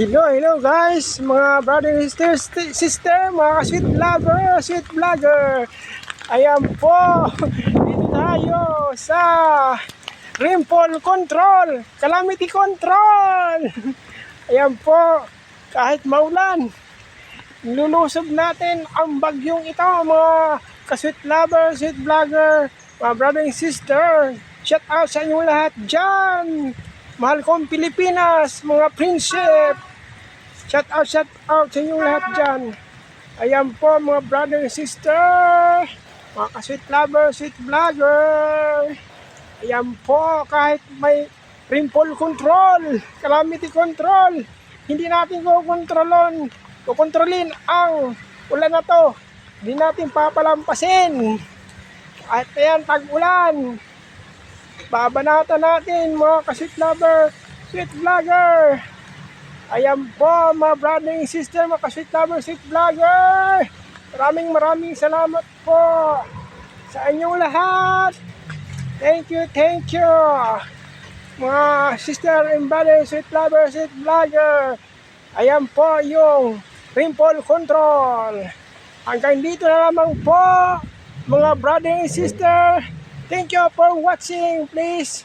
Hello guys, mga brother and sister, mga sweet vlogger. Ayan po, dito tayo sa rainfall control, calamity control. Ayan po, kahit maulan, lulusob natin ang bagyong ito, mga ka-sweet lover, sweet vlogger, mga brother and sister. Shout out sa inyo lahat dyan. Mahal kong Pilipinas, mga prinsip. Shout out sa inyong lahat dyan. Ayan po mga brother and sister, mga ka-sweet lover, sweet vlogger. Ayan po, kahit may rainfall control, calamity control, hindi natin kukontrolin ang ulan na to. Hindi natin papalampasin. At ayan, tag-ulan. Babanatan natin mga ka-sweet lover, sweet vlogger. Ayan po mga brother and sister, mga ka-sweet lover, sweet vlogger. Maraming salamat po sa inyong lahat. Thank you. Mga sister and brother, sweet lover, sweet vlogger. Ayan po yung rainfall control. Hanggang dito na lamang po mga brother and sister. Thank you for watching. Please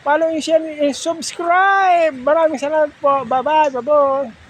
follow and share and subscribe. Maraming salamat po. Bye-bye.